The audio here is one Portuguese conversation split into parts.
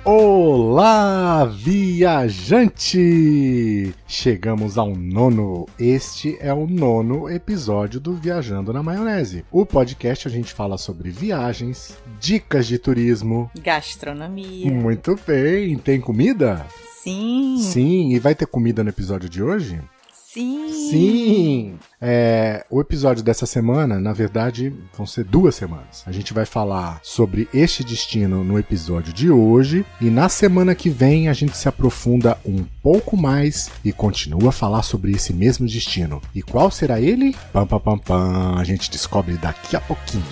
Olá, viajante! Chegamos ao Este é o 9º episódio do Viajando na Maionese. O podcast a gente fala sobre viagens, dicas de turismo, gastronomia. Muito bem, tem comida? Sim. Sim, e vai ter comida no episódio de hoje? Sim. Sim! O episódio dessa semana, na verdade, vão ser 2 semanas. A gente vai falar sobre este destino no episódio de hoje e na semana que vem a gente se aprofunda um pouco mais e continua a falar sobre esse mesmo destino. E qual será ele? Pam, pam, pam, pam. A gente descobre daqui a pouquinho.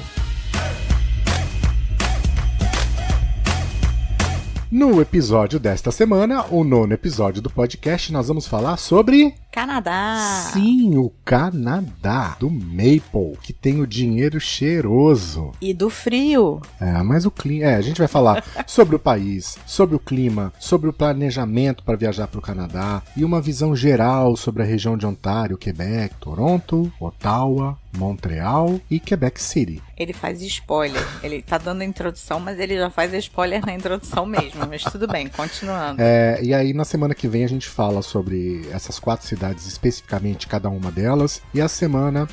No episódio desta semana, o 9º episódio do podcast, nós vamos falar sobre... Canadá! Sim, o Canadá, do Maple, que tem o dinheiro cheiroso. E do frio. Mas o clima... a gente vai falar sobre o país, sobre o clima, sobre o planejamento para viajar para o Canadá e uma visão geral sobre a região de Ontário, Quebec, Toronto, Ottawa, Montreal e Quebec City. Ele faz spoiler. Ele tá dando a introdução, mas ele já faz spoiler na introdução mesmo. Mas tudo bem, continuando. E aí na semana que vem a gente fala sobre essas 4 cidades especificamente, cada uma delas. E essa semana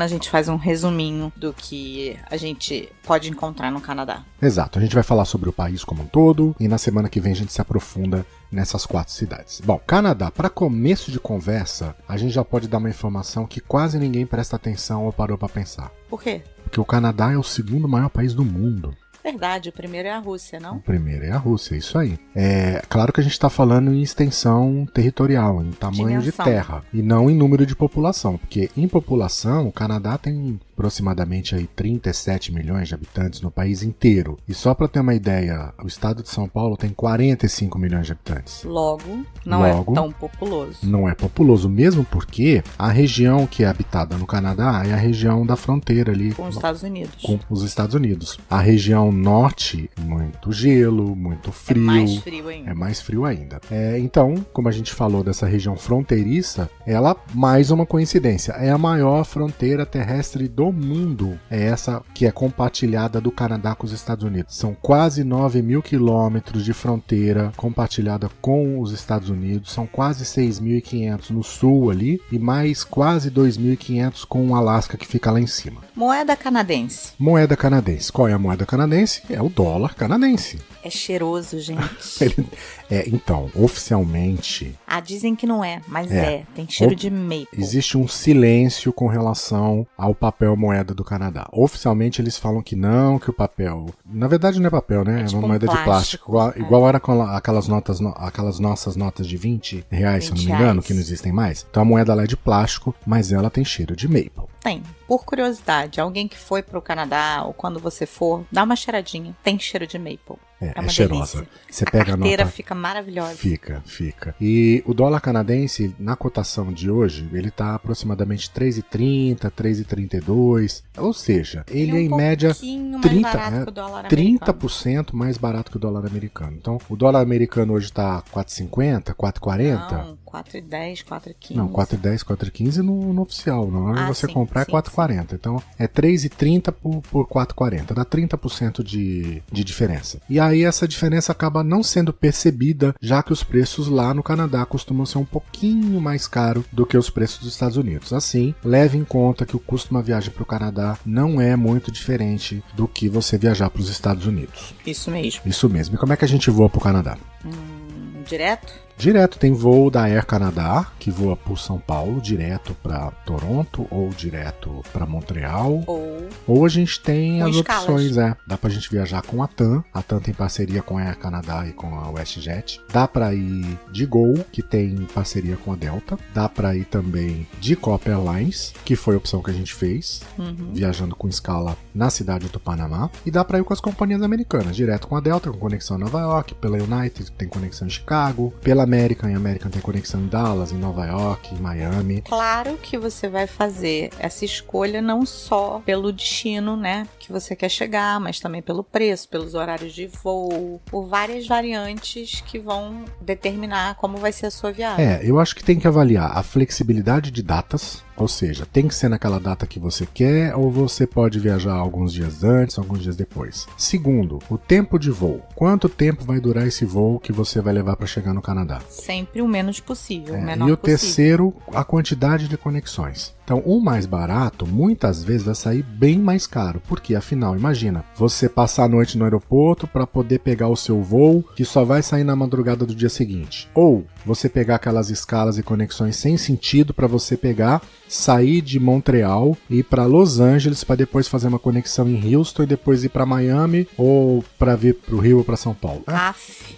a gente faz um resuminho do que a gente pode encontrar no Canadá. Exato, a gente vai falar sobre o país como um todo e na semana que vem a gente se aprofunda nessas 4 cidades. Bom, Canadá, para começo de conversa, a gente já pode dar uma informação que quase ninguém presta atenção ou parou para pensar. Por quê? Porque o Canadá é o 2º maior país do mundo. Verdade, o primeiro é a Rússia, não? O primeiro é a Rússia, isso aí. Claro que a gente está falando em extensão territorial, em tamanho de terra, e não em número de população, porque em população o Canadá tem aproximadamente aí 37 milhões de habitantes no país inteiro. E só para ter uma ideia, o estado de São Paulo tem 45 milhões de habitantes. Logo, não é tão populoso. Não é populoso, mesmo porque a região que é habitada no Canadá é a região da fronteira ali com os Estados Unidos. Com os Estados Unidos. A região norte, muito gelo, muito frio. É mais frio ainda. Então, como a gente falou dessa região fronteiriça, ela, mais uma coincidência, é a maior fronteira terrestre do mundo. É essa que é compartilhada do Canadá com os Estados Unidos. São quase 9 mil quilômetros de fronteira compartilhada com os Estados Unidos. São quase 6.500 no sul ali e mais quase 2.500 com o Alasca que fica lá em cima. Moeda canadense. Moeda canadense. Qual é a moeda canadense? É o dólar canadense. É cheiroso, gente. Então, oficialmente... dizem que não é, mas tem cheiro de maple. Existe um silêncio com relação ao papel moeda do Canadá. Oficialmente eles falam que não, que o papel... Na verdade não é papel, né? É tipo uma moeda de plástico. Igual era com aquelas nossas notas de 20 reais, se eu não me engano, que não existem mais. Então a moeda lá é de plástico, mas ela tem cheiro de maple. Tem. Por curiosidade, alguém que foi pro Canadá ou quando você for, dá uma cheiradinha. Tem cheiro de maple. É uma cheirosa. Delícia. Você pega a carteira nota... fica maravilhosa. Fica. E o dólar canadense, na cotação de hoje, ele tá aproximadamente 3,30, 3,32. Ou seja, ele é em média 30% mais barato que o dólar americano. Então, o dólar americano hoje tá 4,50, 4,40. Não, 4,10, 4,15. Não, 4,10, 4,15 no oficial. Na hora de você comprar é 4,40. Sim. Então, é 3,30 por 4,40. Dá 30% de diferença. E aí essa diferença acaba não sendo percebida, já que os preços lá no Canadá costumam ser um pouquinho mais caros do que os preços dos Estados Unidos. Assim, leve em conta que o custo de uma viagem para o Canadá não é muito diferente do que você viajar para os Estados Unidos. Isso mesmo. Isso mesmo. E como é que a gente voa para o Canadá? Direto? Direto, tem voo da Air Canada, que voa por São Paulo, direto para Toronto, ou direto para Montreal. Ou a gente tem as opções, dá pra gente viajar com a TAM. A TAM tem parceria com a Air Canada e com a WestJet. Dá pra ir de Gol, que tem parceria com a Delta. Dá pra ir também de Copa Airlines, que foi a opção que a gente fez, viajando com escala na cidade do Panamá. E dá pra ir com as companhias americanas, direto com a Delta, com conexão em Nova York, pela United, tem conexão em Chicago, pela American, e a American tem conexão em Dallas, em Nova York, em Miami. Claro que você vai fazer essa escolha não só pelo destino, né, que você quer chegar, mas também pelo preço, pelos horários de voo, por várias variantes que vão determinar como vai ser a sua viagem. Eu acho que tem que avaliar a flexibilidade de datas, Ou seja, tem que ser naquela data que você quer ou você pode viajar alguns dias antes, alguns dias depois. Segundo, o tempo de voo. Quanto tempo vai durar esse voo que você vai levar para chegar no Canadá? Sempre o menos possível, o menor possível. E o possível. terceiro, a quantidade de conexões. Então, o mais barato, muitas vezes, vai sair bem mais caro. Porque, afinal, imagina, você passar a noite no aeroporto para poder pegar o seu voo, que só vai sair na madrugada do dia seguinte. Ou você pegar aquelas escalas e conexões sem sentido para você pegar, sair de Montreal e ir para Los Angeles para depois fazer uma conexão em Houston e depois ir para Miami ou para vir para o Rio ou para São Paulo.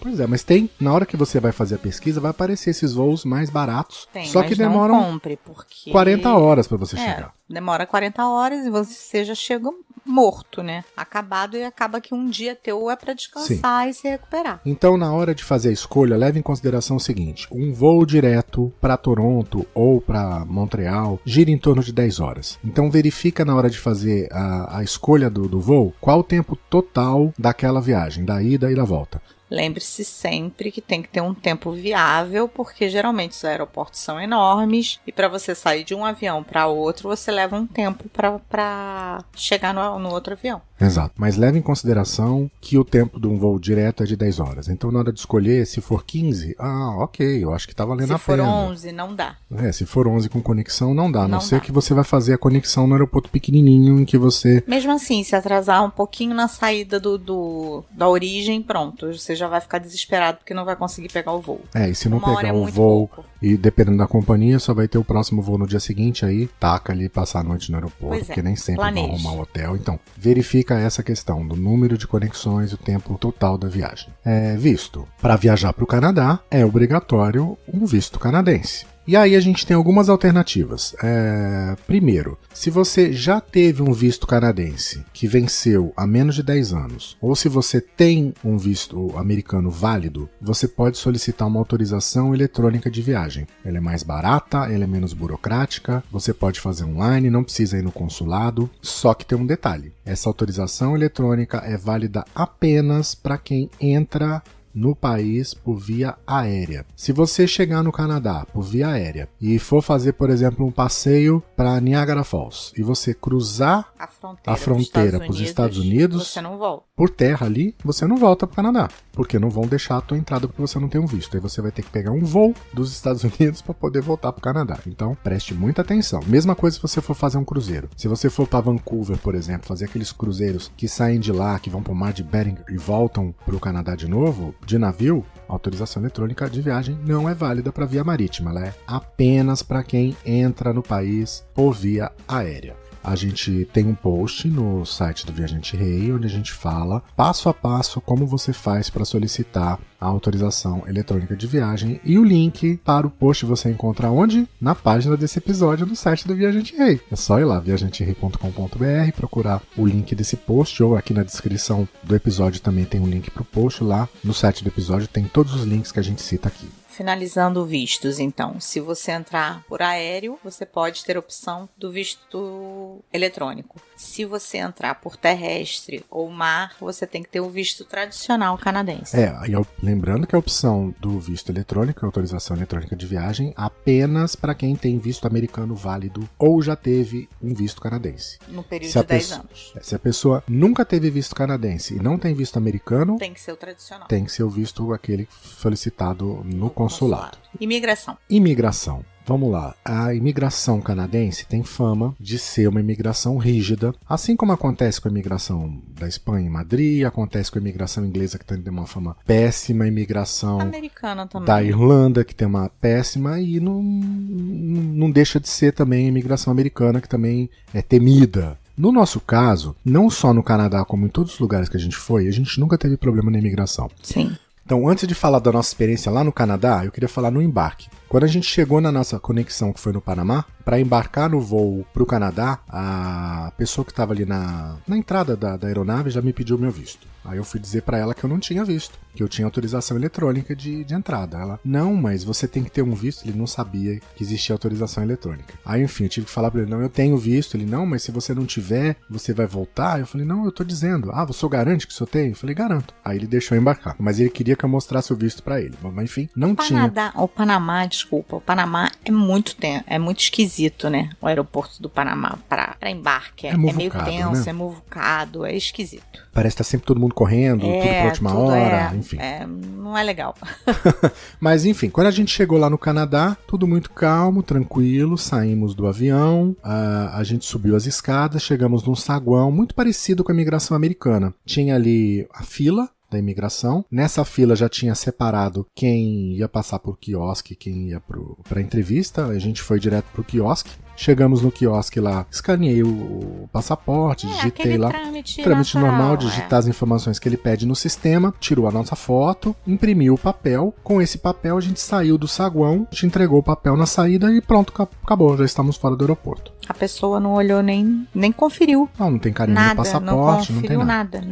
Pois é, mas tem, na hora que você vai fazer a pesquisa, vai aparecer esses voos mais baratos, só que demoram não compre, porque 40 horas para você chegar. Demora 40 horas e você já chega morto, né? Acabado, e acaba que um dia teu é para descansar e se recuperar. Então, na hora de fazer a escolha, leve em consideração o seguinte: um voo direto para Toronto ou para Montreal gira em torno de 10 horas. Então, verifica na hora de fazer a escolha do voo, qual o tempo total daquela viagem, da ida e da volta. Lembre-se sempre que tem que ter um tempo viável, porque geralmente os aeroportos são enormes e para você sair de um avião para outro, você leva um tempo para chegar no outro avião. Exato, mas leve em consideração que o tempo de um voo direto é de 10 horas. Então, na hora de escolher, se for 15, ok, eu acho que tá valendo a pena. Se for 11, não dá. Se for 11 com conexão, não dá. A não ser que você vai fazer a conexão no aeroporto pequenininho em que você... Mesmo assim, se atrasar um pouquinho na saída da origem, pronto, você já vai ficar desesperado porque não vai conseguir pegar o voo. E se não pegar o voo, e dependendo da companhia, só vai ter o próximo voo no dia seguinte, aí taca ali passar a noite no aeroporto, porque nem sempre vão arrumar o hotel. Então, verifica essa questão do número de conexões e o tempo total da viagem. Visto. Para viajar para o Canadá, é obrigatório um visto canadense. E aí a gente tem algumas alternativas. Primeiro, se você já teve um visto canadense que venceu há menos de 10 anos, ou se você tem um visto americano válido, você pode solicitar uma autorização eletrônica de viagem. Ela é mais barata, ela é menos burocrática, você pode fazer online, não precisa ir no consulado, só que tem um detalhe. Essa autorização eletrônica é válida apenas para quem entra no país por via aérea. Se você chegar no Canadá por via aérea e for fazer, por exemplo, um passeio para Niagara Falls e você cruzar a fronteira para os Estados Unidos, você não volta. Por terra ali, você não volta para o Canadá, porque não vão deixar a tua entrada porque você não tem um visto. Aí você vai ter que pegar um voo dos Estados Unidos para poder voltar para o Canadá. Então, preste muita atenção. Mesma coisa se você for fazer um cruzeiro. Se você for para Vancouver, por exemplo, fazer aqueles cruzeiros que saem de lá, que vão para o mar de Bering e voltam para o Canadá de novo, de navio, a autorização eletrônica de viagem não é válida para via marítima, ela é apenas para quem entra no país por via aérea. A gente tem um post no site do Viajante Rei, onde a gente fala passo a passo como você faz para solicitar a autorização eletrônica de viagem, e o link para o post você encontra onde? Na página desse episódio do site do Viajante Rei. É só ir lá, viajanterei.com.br, procurar o link desse post, ou aqui na descrição do episódio também tem um link para o post. Lá no site do episódio tem todos os links que a gente cita aqui. Finalizando vistos, então, se você entrar por aéreo, você pode ter a opção do visto eletrônico. Se você entrar por terrestre ou mar, você tem que ter o visto tradicional canadense. Lembrando que a opção do visto eletrônico, a autorização eletrônica de viagem, apenas para quem tem visto americano válido ou já teve um visto canadense. No período de 10 anos. Se a pessoa nunca teve visto canadense e não tem visto americano, tem que ser o tradicional. Tem que ser o visto aquele solicitado no consulado. Imigração. Vamos lá, a imigração canadense tem fama de ser uma imigração rígida, assim como acontece com a imigração da Espanha em Madrid, acontece com a imigração inglesa que tem uma fama péssima, a imigração americana também, da Irlanda que tem uma péssima, e não deixa de ser também a imigração americana que também é temida. No nosso caso, não só no Canadá como em todos os lugares que a gente foi, a gente nunca teve problema na imigração. Sim. Então, antes de falar da nossa experiência lá no Canadá, eu queria falar no embarque. Quando a gente chegou na nossa conexão, que foi no Panamá, para embarcar no voo para o Canadá, a pessoa que estava ali na entrada da aeronave já me pediu meu visto. Aí eu fui dizer pra ela que eu não tinha visto, que eu tinha autorização eletrônica de entrada. Ela, não, mas você tem que ter um visto. Ele não sabia que existia autorização eletrônica. Aí, enfim, eu tive que falar pra ele, não, eu tenho visto. Ele, não, mas se você não tiver, você vai voltar? Eu falei, não, eu tô dizendo. Ah, você garante que o senhor tem? Eu falei, garanto. Aí ele deixou eu embarcar. Mas ele queria que eu mostrasse o visto pra ele. Mas, enfim, não tinha. O Panamá é muito esquisito, né? O aeroporto do Panamá pra embarque. É meio tenso, né? É muvucado, é esquisito. Parece que tá sempre todo mundo correndo, tudo pra última hora, enfim. Não é legal. Mas enfim, quando a gente chegou lá no Canadá, tudo muito calmo, tranquilo, saímos do avião, a gente subiu as escadas, chegamos num saguão muito parecido com a imigração americana. Tinha ali a fila da imigração. Nessa fila já tinha separado quem ia passar por quiosque e quem ia pra entrevista. A gente foi direto pro quiosque. Chegamos no quiosque lá, escaneei o passaporte, digitei lá. Trâmite normal, digitar as informações que ele pede no sistema, tirou a nossa foto, imprimiu o papel. Com esse papel a gente saiu do saguão, a gente entregou o papel na saída e pronto, acabou, já estamos fora do aeroporto. A pessoa não olhou nem conferiu. Não tem carimbo no passaporte, não tem nada.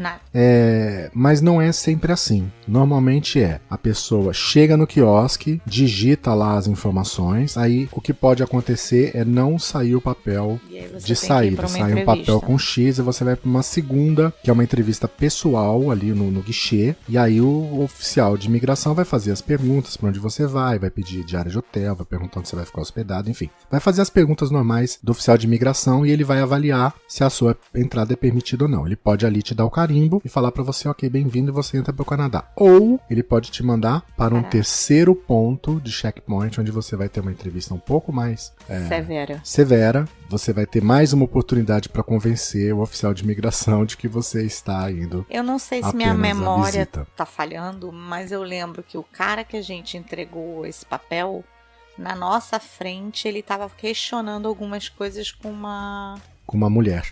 Mas não é sempre assim. Normalmente a pessoa chega no quiosque, digita lá as informações, aí o que pode acontecer é não sair o papel de saída. Sai um papel com X e você vai para uma segunda, que é uma entrevista pessoal ali no guichê, e aí o oficial de imigração vai fazer as perguntas para onde você vai pedir diária de hotel, vai perguntar onde você vai ficar hospedado, enfim. Vai fazer as perguntas normais do oficial de imigração e ele vai avaliar se a sua entrada é permitida ou não. Ele pode ali te dar o carimbo e falar para você, ok, bem-vindo, e você entra para o Canadá. Ou ele pode te mandar para um terceiro ponto de checkpoint, onde você vai ter uma entrevista um pouco mais severa. Você vai ter mais uma oportunidade para convencer o oficial de imigração de que você está indo. Eu não sei se minha memória tá falhando, mas eu lembro que o cara que a gente entregou esse papel, na nossa frente, ele tava questionando algumas coisas com uma mulher.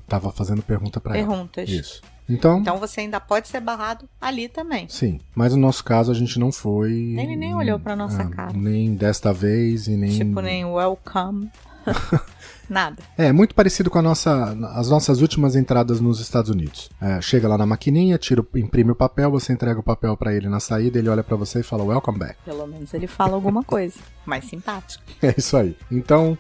Tava fazendo pergunta para ela. Perguntas. Isso. Então você ainda pode ser barrado ali também. Sim, mas no nosso caso a gente não foi. Ele nem olhou pra nossa cara. Nem desta vez e nem. Tipo, nem welcome. Nada. É muito parecido com as nossas últimas entradas nos Estados Unidos. Chega lá na maquininha, imprime o papel, você entrega o papel pra ele na saída, ele olha pra você e fala welcome back. Pelo menos ele fala alguma coisa. Mais simpático. É isso aí. Então,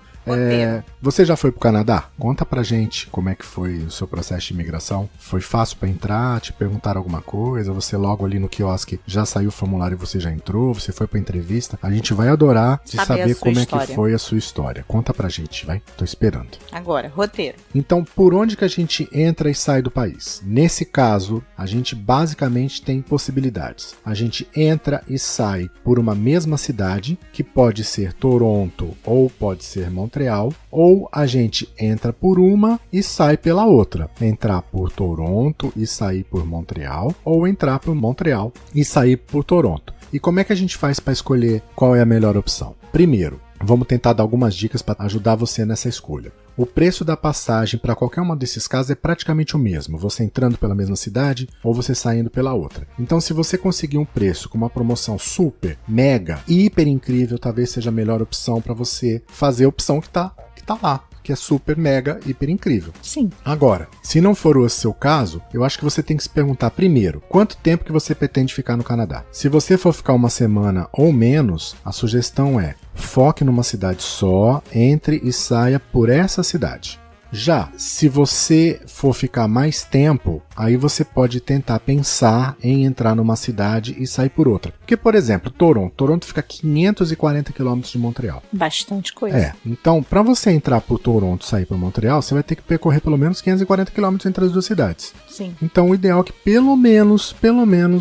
você já foi pro Canadá? Conta pra gente como é que foi o seu processo de imigração. Foi fácil pra entrar? Te perguntaram alguma coisa? Você logo ali no quiosque já saiu o formulário e você já entrou? Você foi pra entrevista? A gente vai adorar de saber como é que foi a sua história. Conta pra gente, vai? Tô esperando. Agora, roteiro. Então, por onde que a gente entra e sai do país? Nesse caso, a gente basicamente tem possibilidades. A gente entra e sai por uma mesma cidade, que pode ser Toronto ou pode ser Montreal, ou a gente entra por uma e sai pela outra. Entrar por Toronto e sair por Montreal, ou entrar por Montreal e sair por Toronto. E como é que a gente faz para escolher qual é a melhor opção? Primeiro, vamos tentar dar algumas dicas para ajudar você nessa escolha. O preço da passagem para qualquer uma desses casos é praticamente o mesmo, você entrando pela mesma cidade ou você saindo pela outra. Então, se você conseguir um preço com uma promoção super, mega, hiper incrível, talvez seja a melhor opção para você fazer a opção que tá lá, que é super, mega, hiper incrível. Sim. Agora, se não for o seu caso, eu acho que você tem que se perguntar primeiro, quanto tempo que você pretende ficar no Canadá? Se você for ficar uma semana ou menos, a sugestão é foque numa cidade só, entre e saia por essa cidade. Já, se você for ficar mais tempo, aí você pode tentar pensar em entrar numa cidade e sair por outra. Porque, por exemplo, Toronto fica a 540 km de Montreal. Bastante coisa. Então, para você entrar por Toronto e sair por Montreal, você vai ter que percorrer pelo menos 540 km entre as duas cidades. Sim. Então, o ideal é que pelo menos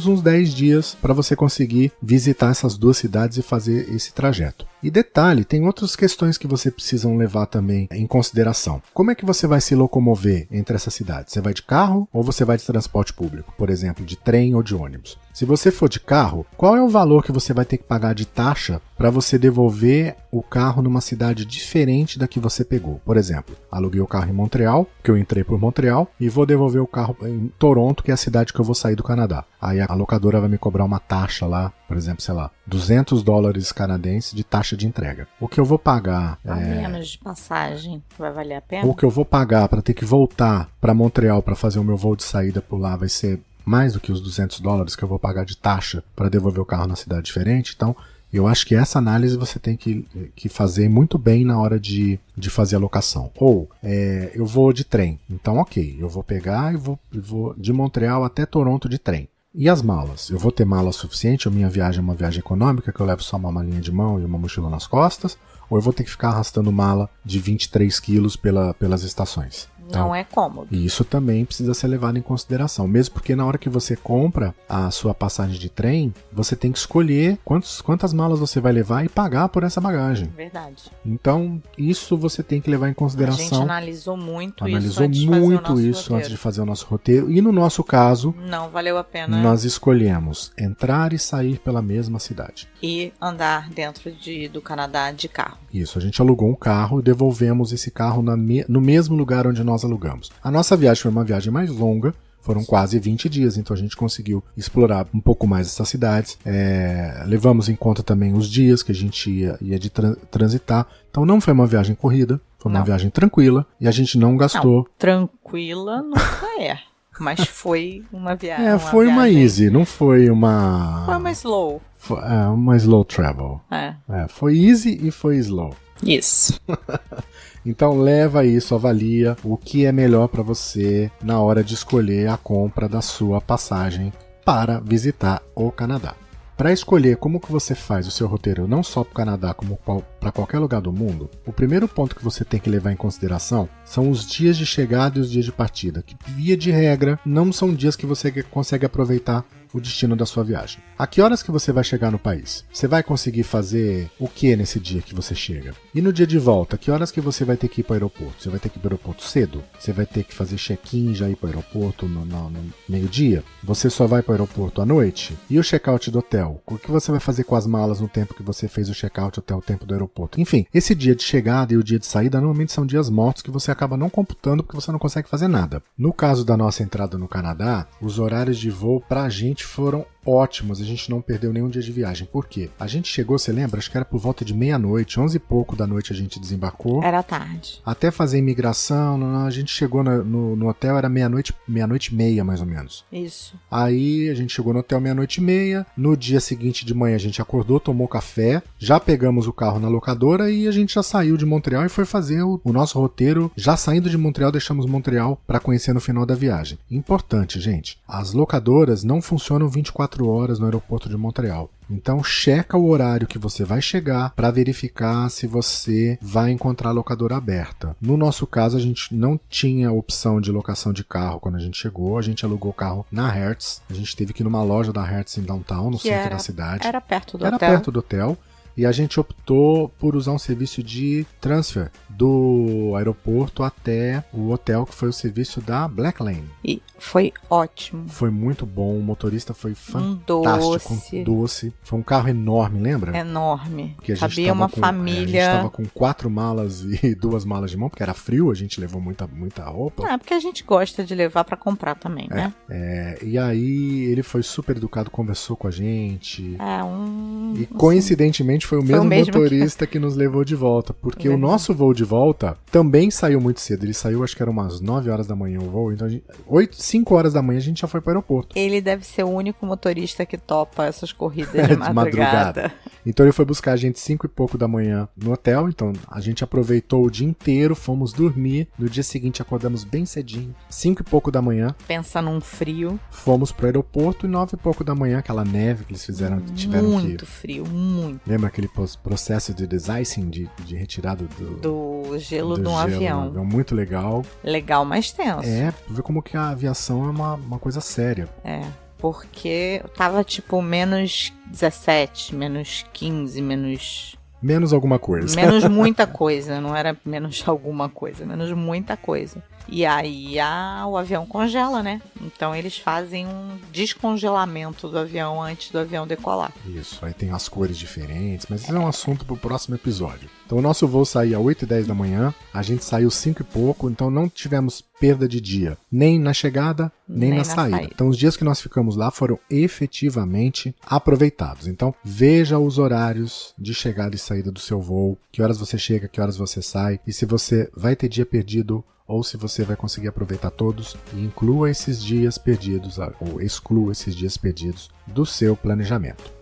uns 10 dias para você conseguir visitar essas duas cidades e fazer esse trajeto. E detalhe, tem outras questões que você precisa levar também em consideração. Como é que você vai se locomover entre essas cidades? Você vai de carro ou você vai de transporte público? Por exemplo, de trem ou de ônibus? Se você for de carro, qual é o valor que você vai ter que pagar de taxa para você devolver o carro numa cidade diferente da que você pegou? Por exemplo, aluguei o carro em Montreal, que eu entrei por Montreal, e vou devolver o carro em Toronto, que é a cidade que eu vou sair do Canadá. Aí a locadora vai me cobrar uma taxa lá, por exemplo, sei lá, $200 canadenses de taxa de entrega. O que eu vou pagar... A menos de passagem, vai valer a pena? O que eu vou pagar para ter que voltar para Montreal para fazer o meu voo de saída por lá vai ser mais do que os $200 que eu vou pagar de taxa para devolver o carro na cidade diferente. Então, eu acho que essa análise você tem que fazer muito bem na hora de fazer a locação. Ou, eu vou de trem. Então, ok, eu vou pegar e vou de Montreal até Toronto de trem. E as malas? Eu vou ter mala suficiente? A minha viagem é uma viagem econômica, que eu levo só uma malinha de mão e uma mochila nas costas? Ou eu vou ter que ficar arrastando mala de 23 quilos pelas estações? Então, não é cômodo. E isso também precisa ser levado em consideração. Mesmo porque na hora que você compra a sua passagem de trem, você tem que escolher quantas malas você vai levar e pagar por essa bagagem. Verdade. Então, isso você tem que levar em consideração. A gente analisou muito isso antes de fazer o nosso roteiro. E no nosso caso, não valeu a pena. Nós escolhemos entrar e sair pela mesma cidade. E andar dentro do Canadá de carro. Isso, a gente alugou um carro e devolvemos esse carro no mesmo lugar onde nós alugamos. A nossa viagem foi uma viagem mais longa, foram quase 20 dias, então a gente conseguiu explorar um pouco mais essas cidades. Levamos em conta também os dias que a gente ia de transitar. Então não foi uma viagem corrida, foi uma viagem tranquila e a gente não gastou. Não, tranquila nunca é. Mas foi uma viagem. Foi uma easy, não foi uma. Foi uma slow. Uma slow travel. Foi easy e foi slow. Isso. Então leva isso, avalia o que é melhor para você na hora de escolher a compra da sua passagem para visitar o Canadá. Para escolher como que você faz o seu roteiro não só para o Canadá, como para qualquer lugar do mundo, o primeiro ponto que você tem que levar em consideração são os dias de chegada e os dias de partida, que via de regra não são dias que você consegue aproveitar o destino da sua viagem. A que horas que você vai chegar no país? Você vai conseguir fazer o que nesse dia que você chega? E no dia de volta, que horas que você vai ter que ir para o aeroporto? Você vai ter que ir para o aeroporto cedo? Você vai ter que fazer check-in e já ir para o aeroporto no meio-dia? Você só vai para o aeroporto à noite? E o check-out do hotel? O que você vai fazer com as malas no tempo que você fez o check-out até o tempo do aeroporto? Enfim, esse dia de chegada e o dia de saída normalmente são dias mortos que você acaba não computando porque você não consegue fazer nada. No caso da nossa entrada no Canadá, os horários de voo pra gente foram ótimos, a gente não perdeu nenhum dia de viagem. Por quê? A gente chegou, você lembra? Acho que era por volta de meia-noite, 11 e pouco da noite a gente desembarcou. Era tarde. Até fazer imigração, a gente chegou no hotel, era meia-noite e meia, mais ou menos. Isso. Aí a gente chegou no hotel meia-noite e meia, no dia seguinte de manhã a gente acordou, tomou café, já pegamos o carro na locadora e a gente já saiu de Montreal e foi fazer o nosso roteiro. Já saindo de Montreal, deixamos Montreal para conhecer no final da viagem. Importante, gente, as locadoras não funcionam 24 horas no aeroporto de Montreal. Então checa o horário que você vai chegar para verificar se você vai encontrar a locadora aberta. No nosso caso, a gente não tinha opção de locação de carro quando a gente chegou. A gente alugou o carro na Hertz. A gente teve que ir numa loja da Hertz em downtown, no centro da cidade. Era perto do hotel. Era perto do hotel. E a gente optou por usar um serviço de transfer do aeroporto até o hotel, que foi o serviço da Blacklane. E foi ótimo. Foi muito bom, o motorista foi fantástico. Doce. Foi um carro enorme, lembra? Enorme. Porque cabia uma família. A gente estava com 4 malas e 2 malas de mão, porque era frio, a gente levou muita roupa. Porque a gente gosta de levar para comprar também, né? E aí ele foi super educado, conversou com a gente. E coincidentemente foi o mesmo motorista que nos levou de volta, porque o nosso voo de volta também saiu muito cedo. Ele saiu, acho que era umas 9 horas da manhã o voo, então 5 horas da manhã a gente já foi para o aeroporto. Ele deve ser o único motorista que topa essas corridas de madrugada. Então ele foi buscar a gente 5 e pouco da manhã no hotel, então a gente aproveitou o dia inteiro, fomos dormir, no dia seguinte acordamos bem cedinho, 5 e pouco da manhã. Pensa num frio. Fomos pro aeroporto e 9 e pouco da manhã, aquela neve que eles fizeram, tiveram muito frio, muito. Lembra aquele processo de desicing, de retirada do gelo de um avião. Muito legal. Legal, mas tenso. Ver como que a aviação é uma coisa séria. Porque tava tipo menos 17, menos 15, menos alguma coisa. Menos muita coisa, não era menos alguma coisa, menos muita coisa. E aí o avião congela, né? Então eles fazem um descongelamento do avião antes do avião decolar. Isso, aí tem as cores diferentes, mas isso é um assunto pro próximo episódio. Então o nosso voo saía às 8h10 da manhã, a gente saiu 5 e pouco, então não tivemos perda de dia, nem na chegada, nem na saída. Então os dias que nós ficamos lá foram efetivamente aproveitados. Então veja os horários de chegada e saída do seu voo, que horas você chega, que horas você sai, e se você vai ter dia perdido ou se você vai conseguir aproveitar todos e inclua esses dias perdidos, ou exclua esses dias perdidos do seu planejamento.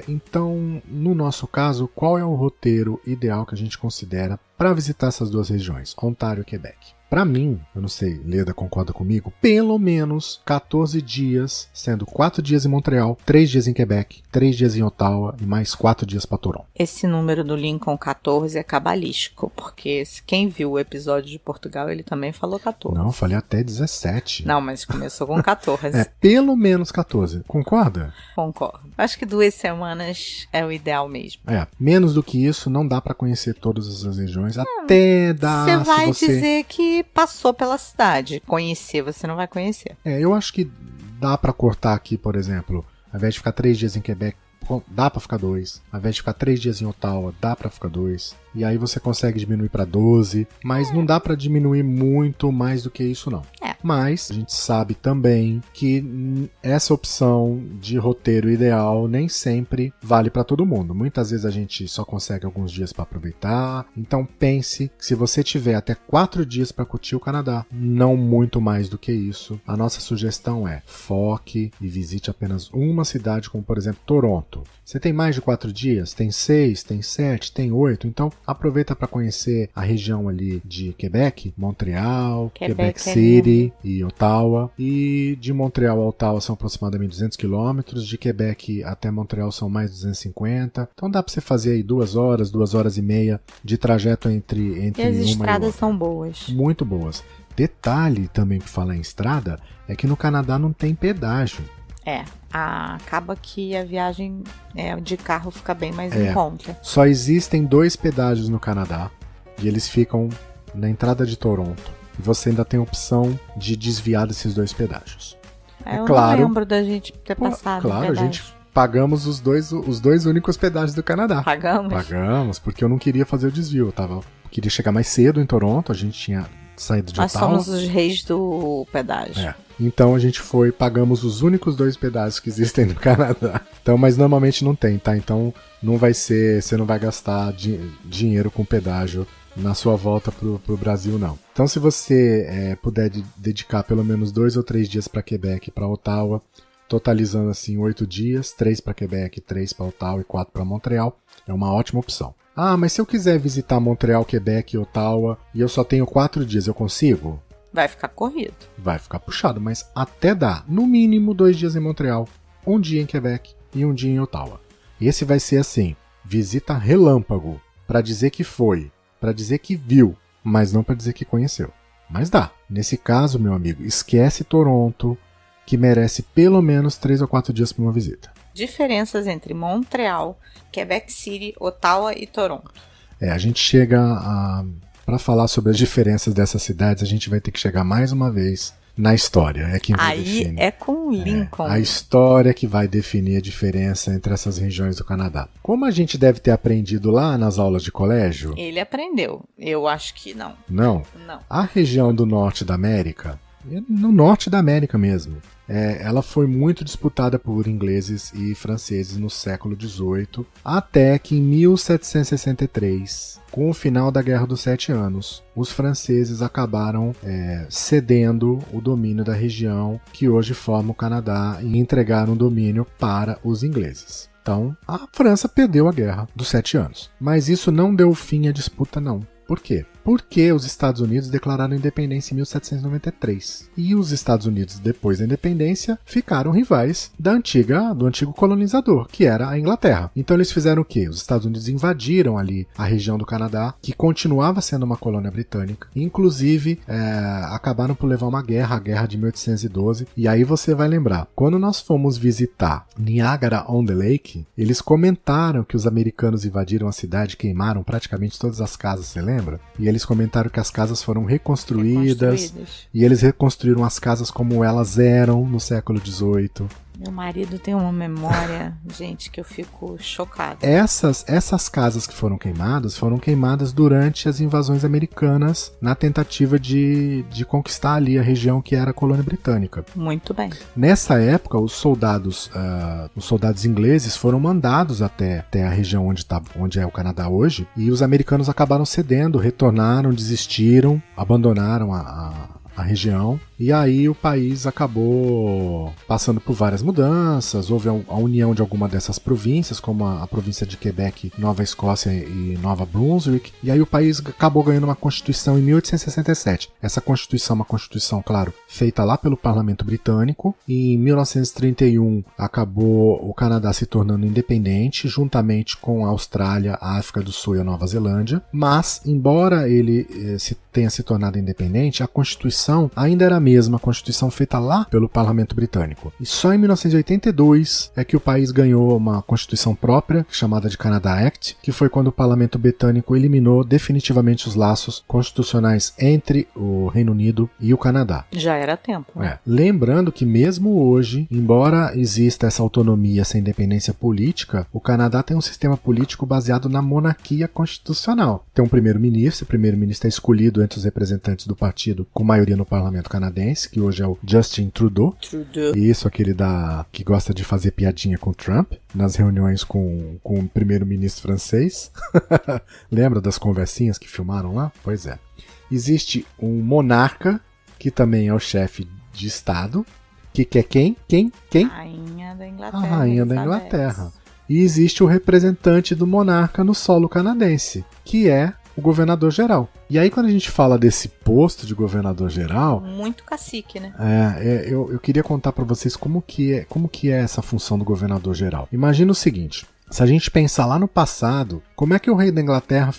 Então, no nosso caso, qual é o roteiro ideal que a gente considera para visitar essas duas regiões, Ontário e Quebec? Para mim, eu não sei, Leda concorda comigo, pelo menos 14 dias, sendo 4 dias em Montreal, 3 dias em Quebec, 3 dias em Ottawa e mais 4 dias para Toronto. Esse número do Lincoln 14 é cabalístico, porque quem viu o episódio de Portugal, ele também falou 14. Não, eu falei até 17. Não, mas começou com 14. Pelo menos 14. Concorda? Concordo. Acho que 2 semanas é o ideal mesmo. Menos do que isso, não dá para conhecer todas as regiões. Até dá. Você vai dizer que passou pela cidade. Conhecer, você não vai conhecer. Eu acho que dá para cortar aqui, por exemplo, ao invés de ficar 3 dias em Quebec, dá para ficar 2. Ao invés de ficar 3 dias em Ottawa, dá para ficar 2. E aí você consegue diminuir para 12, mas não dá para diminuir muito mais do que isso não. Mas a gente sabe também que essa opção de roteiro ideal nem sempre vale para todo mundo. Muitas vezes a gente só consegue alguns dias para aproveitar. Então pense que se você tiver até 4 dias para curtir o Canadá, não muito mais do que isso, a nossa sugestão é foque e visite apenas uma cidade, como por exemplo Toronto. Você tem mais de 4 dias? Tem 6, tem 7, tem 8, então aproveita para conhecer a região ali de Quebec, Montreal, Quebec City e Ottawa. E de Montreal a Ottawa são aproximadamente 200 km, de Quebec até Montreal são mais 250. Então dá para você fazer aí 2 horas, 2 horas e meia de trajeto entre e as estradas são boas. Muito boas. Detalhe também para falar em estrada é que no Canadá não tem pedágio. Acaba que a viagem de carro fica bem mais em conta. Só existem 2 pedágios no Canadá e eles ficam na entrada de Toronto. E você ainda tem a opção de desviar desses 2 pedágios. Eu não lembro da gente ter passado. Claro, a gente pagamos os dois únicos pedágios do Canadá. Pagamos, porque eu não queria fazer o desvio. Queria chegar mais cedo em Toronto, a gente tinha saído de Ottawa. Nós somos os reis do pedágio. Então a gente pagamos os únicos 2 pedágios que existem no Canadá. Então, mas normalmente não tem, tá? Então você não vai gastar dinheiro com pedágio na sua volta pro Brasil, não. Então se você puder dedicar pelo menos 2 ou 3 dias para Quebec e para Ottawa, totalizando assim 8 dias, 3 para Quebec, 3 para Ottawa e 4 para Montreal, é uma ótima opção. Mas se eu quiser visitar Montreal, Quebec e Ottawa e eu só tenho 4 dias, eu consigo? Vai ficar corrido. Vai ficar puxado, mas até dá. No mínimo 2 dias em Montreal, 1 dia em Quebec e 1 dia em Ottawa. Esse vai ser assim, visita relâmpago, para dizer que foi, para dizer que viu, mas não para dizer que conheceu. Mas dá. Nesse caso, meu amigo, esquece Toronto, que merece pelo menos 3 ou 4 dias para uma visita. Diferenças entre Montreal, Quebec City, Ottawa e Toronto. A gente chega a... Para falar sobre as diferenças dessas cidades, a gente vai ter que chegar mais uma vez na história. É quem vai definir. É com o Lincoln. A história que vai definir a diferença entre essas regiões do Canadá. Como a gente deve ter aprendido lá nas aulas de colégio... Ele aprendeu. Eu acho que não. Não? Não. A região do norte da América, no norte da América mesmo, ela foi muito disputada por ingleses e franceses no século XVIII, até que em 1763, com o final da Guerra dos 7 Anos, os franceses acabaram cedendo o domínio da região que hoje forma o Canadá e entregaram o domínio para os ingleses. Então, a França perdeu a Guerra dos 7 Anos. Mas isso não deu fim à disputa, não. Por quê? Porque os Estados Unidos declararam independência em 1793. E os Estados Unidos, depois da independência, ficaram rivais do antigo colonizador, que era a Inglaterra. Então eles fizeram o quê? Os Estados Unidos invadiram ali a região do Canadá, que continuava sendo uma colônia britânica. Inclusive, acabaram por levar uma guerra, a Guerra de 1812. E aí você vai lembrar, quando nós fomos visitar Niagara-on-the-Lake, eles comentaram que os americanos invadiram a cidade, queimaram praticamente todas as casas, você lembra? E eles comentaram que as casas foram reconstruídas. E eles reconstruíram as casas como elas eram no século XVIII. Meu marido tem uma memória, gente, que eu fico chocada. Essas casas que foram queimadas durante as invasões americanas na tentativa de conquistar ali a região que era a colônia britânica. Muito bem. Nessa época, os soldados ingleses foram mandados até a região onde é o Canadá hoje, e os americanos acabaram cedendo, retornaram, desistiram, abandonaram a região, e aí o país acabou passando por várias mudanças. Houve a união de alguma dessas províncias, como a província de Quebec, Nova Escócia e Nova Brunswick, e aí o país acabou ganhando uma constituição em 1867. Essa constituição é uma constituição, claro, feita lá pelo parlamento britânico, e em 1931 acabou o Canadá se tornando independente, juntamente com a Austrália, a África do Sul e a Nova Zelândia, mas, embora ele tenha se tornado independente, a constituição ainda era a mesma Constituição feita lá pelo Parlamento Britânico. E só em 1982 é que o país ganhou uma Constituição própria, chamada de Canada Act, que foi quando o Parlamento Britânico eliminou definitivamente os laços constitucionais entre o Reino Unido e o Canadá. Já era tempo, né? Lembrando que mesmo hoje, embora exista essa autonomia, essa independência política, o Canadá tem um sistema político baseado na monarquia constitucional. Tem um primeiro-ministro, o primeiro-ministro é escolhido entre os representantes do partido com maioria no parlamento canadense, que hoje é o Justin Trudeau. Isso, aquele que gosta de fazer piadinha com Trump nas reuniões com o primeiro-ministro francês. Lembra das conversinhas que filmaram lá? Pois é. Existe um monarca, que também é o chefe de Estado, que é quem? Rainha da Inglaterra. A Rainha da Inglaterra. E existe o representante do monarca no solo canadense, que é o governador-geral. E aí, quando a gente fala desse posto de governador-geral... Muito cacique, né? Eu queria contar para vocês como que é essa função do governador-geral. Imagina o seguinte, se a gente pensar lá no passado, como é que o rei da Inglaterra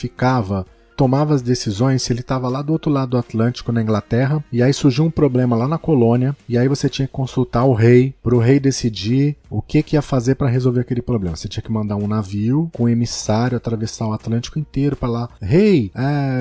tomava as decisões se ele estava lá do outro lado do Atlântico, na Inglaterra, e aí surgiu um problema lá na colônia, e aí você tinha que consultar o rei, para o rei decidir o que ia fazer para resolver aquele problema. Você tinha que mandar um navio com um emissário atravessar o Atlântico inteiro para lá. Rei,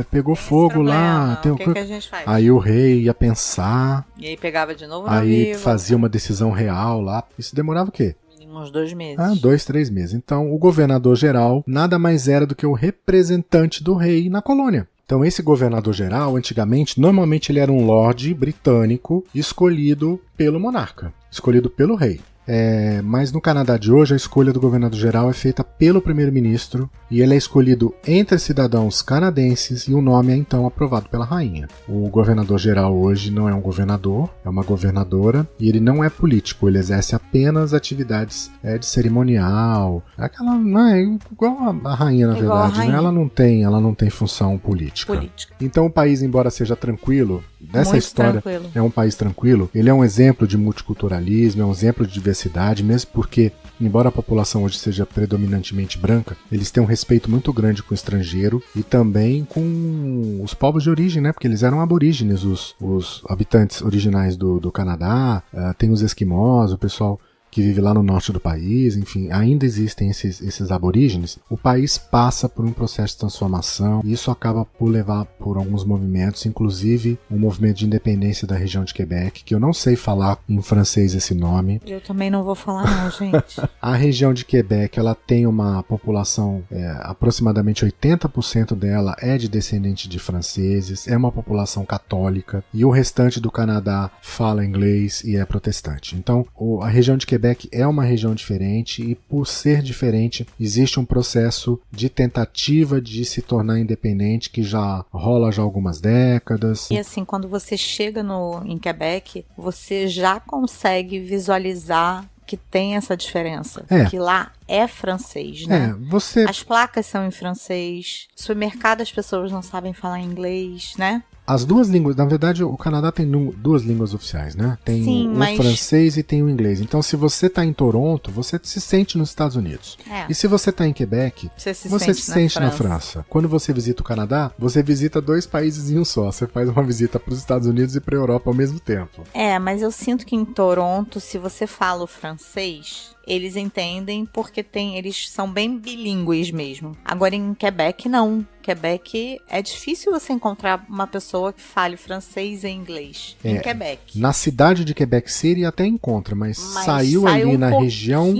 pegou fogo lá. O que a gente faz? Aí o rei ia pensar. E aí pegava de novo o navio. Aí fazia uma decisão real lá. Isso demorava o quê? Uns 2 meses. 2, 3 meses. Então, o governador-geral nada mais era do que o representante do rei na colônia. Então, esse governador-geral, antigamente, normalmente ele era um lorde britânico escolhido pelo monarca, escolhido pelo rei. Mas no Canadá de hoje, a escolha do governador-geral é feita pelo primeiro-ministro e ele é escolhido entre cidadãos canadenses e o nome é então aprovado pela rainha. O governador-geral hoje não é um governador, é uma governadora e ele não é político, ele exerce apenas atividades de cerimonial, não é igual a rainha na verdade, rainha. Né? Ela não tem função política. Então o país, embora seja tranquilo, dessa muito história tranquilo. É um país tranquilo, ele é um exemplo de multiculturalismo, é um exemplo de diversidade, mesmo porque, embora a população hoje seja predominantemente branca, eles têm um respeito muito grande com o estrangeiro e também com os povos de origem, né? Porque eles eram aborígenes, os habitantes originais do Canadá, tem os esquimós, o pessoal que vive lá no norte do país, enfim, ainda existem esses aborígenes. O país passa por um processo de transformação e isso acaba por levar por alguns movimentos, inclusive o movimento de independência da região de Quebec, que eu não sei falar em francês esse nome. Eu também não vou falar não, gente. A região de Quebec, ela tem uma população, aproximadamente 80% dela é de descendente de franceses, é uma população católica e o restante do Canadá fala inglês e é protestante. Então, a região de Quebec é uma região diferente e, por ser diferente, existe um processo de tentativa de se tornar independente que já rola já há algumas décadas. E assim, quando você chega em Quebec, você já consegue visualizar que tem essa diferença. Que lá é francês, né? As placas são em francês, no supermercado as pessoas não sabem falar inglês, né? As duas línguas, na verdade, o Canadá tem duas línguas oficiais, né? Tem o francês e tem o inglês. Então, se você está em Toronto, você se sente nos Estados Unidos. E se você está em Quebec, você se sente na França. Quando você visita o Canadá, você visita 2 países em um só. Você faz uma visita para os Estados Unidos e para a Europa ao mesmo tempo. Mas eu sinto que em Toronto, se você fala o francês, eles entendem porque eles são bem bilíngues mesmo. Agora em Quebec, não. Quebec é difícil você encontrar uma pessoa que fale francês e inglês em Quebec. Na cidade de Quebec City até encontra, mas saiu ali na região,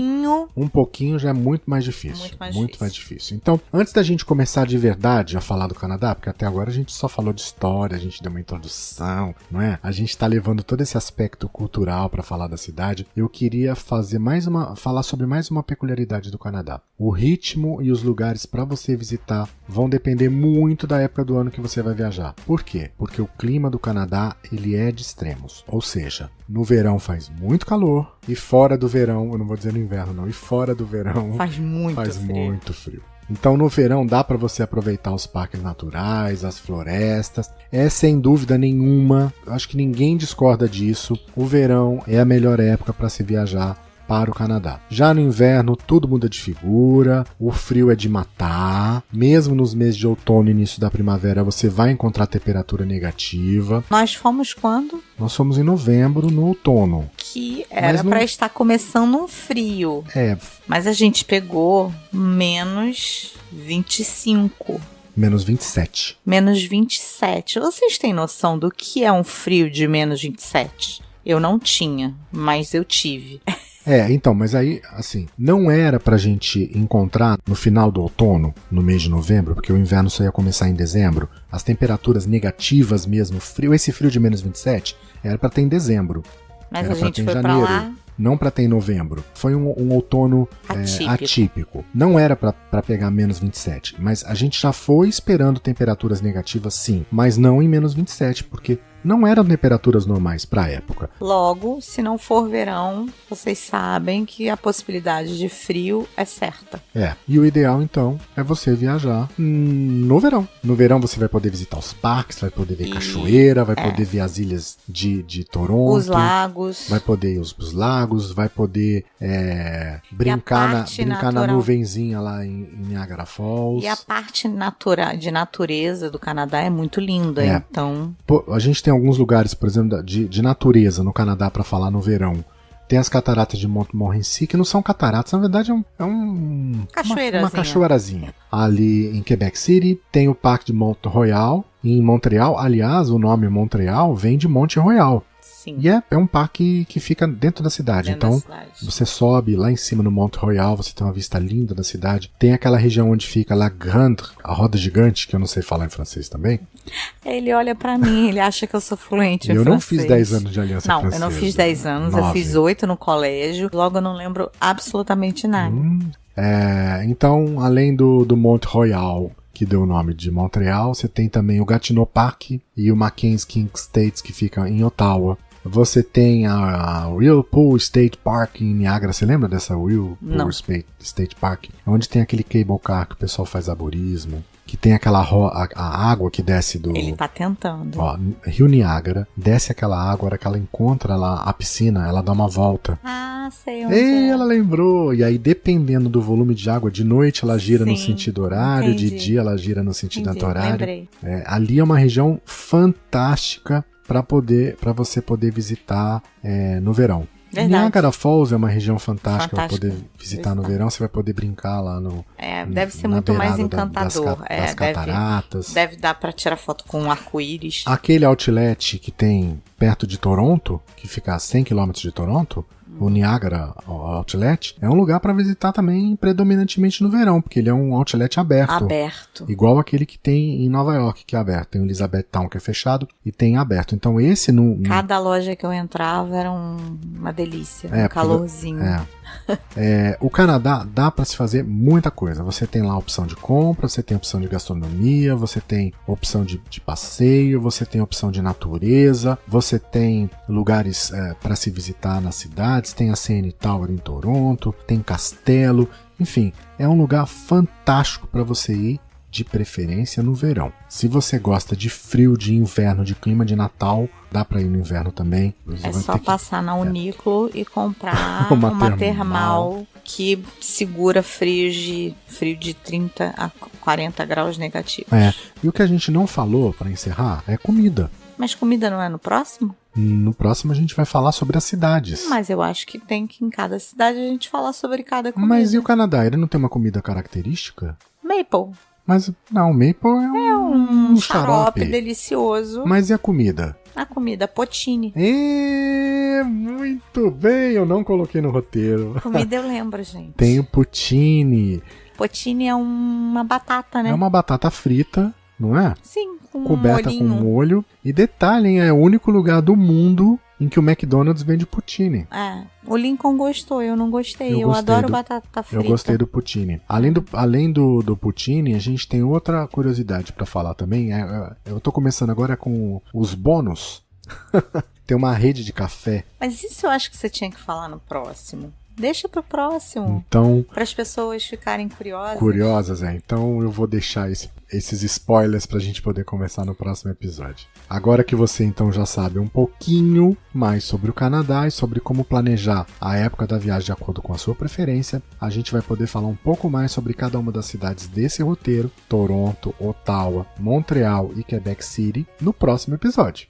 um pouquinho já é muito mais difícil. Muito mais difícil. Então, antes da gente começar de verdade a falar do Canadá, porque até agora a gente só falou de história, a gente deu uma introdução, não é? A gente tá levando todo esse aspecto cultural para falar da cidade. Eu queria falar sobre mais uma peculiaridade do Canadá. O ritmo e os lugares para você visitar vão depender muito da época do ano que você vai viajar. Por quê? Porque o clima do Canadá, ele é de extremos. Ou seja, no verão faz muito calor e fora do verão, eu não vou dizer no inverno não, e fora do verão faz muito frio. Então no verão dá para você aproveitar os parques naturais, as florestas. É sem dúvida nenhuma, acho que ninguém discorda disso, o verão é a melhor época para se viajar para o Canadá. Já no inverno tudo muda de figura, o frio é de matar, mesmo nos meses de outono e início da primavera você vai encontrar temperatura negativa. Nós fomos quando? Nós fomos em novembro, no outono. Que era para estar começando um frio. Mas a gente pegou menos 25. Menos 27. Menos 27. Vocês têm noção do que é um frio de menos 27? Eu não tinha, mas eu tive. Então, mas aí, assim, não era pra gente encontrar no final do outono, no mês de novembro, porque o inverno só ia começar em dezembro, as temperaturas negativas mesmo, esse frio de menos 27, era pra ter em dezembro. Mas a gente foi pra lá... Não para ter em novembro. Foi um outono atípico. Não era para pegar menos 27, mas a gente já foi esperando temperaturas negativas sim, mas não em menos 27, porque não eram temperaturas normais para a época. Logo, se não for verão, vocês sabem que a possibilidade de frio é certa. E o ideal então é você viajar no verão. No verão você vai poder visitar os parques, vai poder ver cachoeira, vai poder ver as ilhas de Toronto. Os lagos. Vai poder ir os lagos, vai poder brincar na nuvenzinha lá em Niagara Falls. E a parte de natureza do Canadá é muito linda, então... A gente tem alguns lugares, por exemplo, de natureza no Canadá para falar no verão. Tem as cataratas de Montmorency, que não são cataratas, na verdade uma cachoeirazinha. Ali em Quebec City tem o Parque de Mont-Royal. Em Montreal, aliás, o nome Montreal vem de Monte Royal. Sim. E é um parque que fica dentro da cidade. Então, você sobe lá em cima no Mont Royal, você tem uma vista linda da cidade. Tem aquela região onde fica La Grande, a roda gigante, que eu não sei falar em francês também. Ele olha pra mim, ele acha que eu sou fluente em francês. Eu não fiz 10 anos de aliança francesa. Não, eu não fiz 10 anos, 9. Eu fiz 8 no colégio. Logo eu não lembro absolutamente nada. Então, além do Mont Royal, que deu o nome de Montreal, você tem também o Gatineau Park e o Mackenzie King State, que fica em Ottawa. Você tem a Whirlpool State Park em Niagara. Você lembra dessa Whirlpool State Park? Onde tem aquele cable car que o pessoal faz arborismo. Que tem aquela a água que desce do... Ele tá tentando. Rio Niagara. Desce aquela água, a hora que ela encontra lá a piscina, ela dá uma volta. Sei onde é. Ela lembrou. E aí, dependendo do volume de água, de noite ela gira no sentido horário, de dia ela gira no sentido anti-horário. Lembrei. Ali é uma região fantástica para você poder visitar no verão. Verdade. Niagara Falls é uma região fantástica para poder visitar no verão. Você vai poder brincar lá no... deve ser muito mais encantador. Das cataratas. Deve dar para tirar foto com um arco-íris. Aquele outlet que tem perto de Toronto, que fica a 100 km de Toronto, o Niagara Outlet, é um lugar para visitar também predominantemente no verão, porque ele é um outlet aberto. Igual aquele que tem em Nova York, que é aberto. Tem o Elizabethtown, que é fechado, e tem aberto. Então esse... Cada loja que eu entrava era uma delícia, um calorzinho. O Canadá dá para se fazer muita coisa. Você tem lá a opção de compra, você tem a opção de gastronomia, você tem opção de passeio, você tem opção de natureza, você tem lugares para se visitar nas cidades, tem a CN Tower em Toronto, tem castelo, enfim, é um lugar fantástico para você ir, de preferência no verão. Se você gosta de frio, de inverno, de clima de Natal, dá para ir no inverno também. É só passar na Uniqlo e comprar uma termal que segura frio de 30 a 40 graus negativos. E o que a gente não falou, para encerrar, é comida. Mas comida não é no próximo? No próximo a gente vai falar sobre as cidades. Mas eu acho que tem que em cada cidade a gente falar sobre cada comida. Mas e o Canadá? Ele não tem uma comida característica? Maple. Mas não, maple é um xarope delicioso. Mas e a comida? A comida, poutine. Muito bem, eu não coloquei no roteiro. Comida eu lembro, gente. Tem o poutine. Poutine é uma batata, né? É uma batata frita, não é? Sim, com coberta molhinho. com molho. E detalhe, hein, é o único lugar do mundo em que o McDonald's vende poutine. O Lincoln gostou, eu não gostei. Eu adoro batata frita. Eu gostei do poutine. Além do poutine, a gente tem outra curiosidade pra falar também. Eu tô começando agora com os bônus. Tem uma rede de café. Mas isso eu acho que você tinha que falar no próximo. Deixa pro próximo. Então, para as pessoas ficarem curiosas. Curiosas, Então eu vou deixar esses spoilers pra gente poder conversar no próximo episódio. Agora que você então já sabe um pouquinho mais sobre o Canadá e sobre como planejar a época da viagem de acordo com a sua preferência, a gente vai poder falar um pouco mais sobre cada uma das cidades desse roteiro, Toronto, Ottawa, Montreal e Quebec City, no próximo episódio.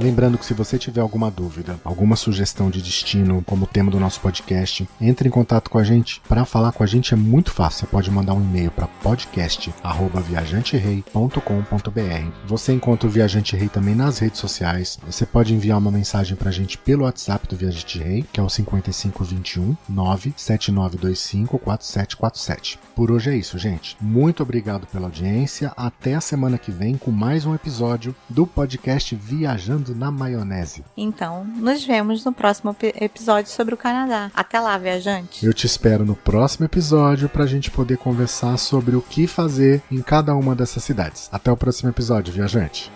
Lembrando que se você tiver alguma dúvida, alguma sugestão de destino como tema do nosso podcast, entre em contato com a gente. Para falar com a gente é muito fácil. Você pode mandar um e-mail para podcast@viajanterei.com.br. Você encontra o Viajante Rei também nas redes sociais. Você pode enviar uma mensagem para a gente pelo WhatsApp do Viajante Rei, que é o 5521 97925 4747. Por hoje é isso, gente. Muito obrigado pela audiência. Até a semana que vem com mais um episódio do podcast Viajando na Maionese. Então, nos vemos no próximo episódio sobre o Canadá. Até lá, viajante. Eu te espero no próximo episódio pra gente poder conversar sobre o que fazer em cada uma dessas cidades. Até o próximo episódio, viajante.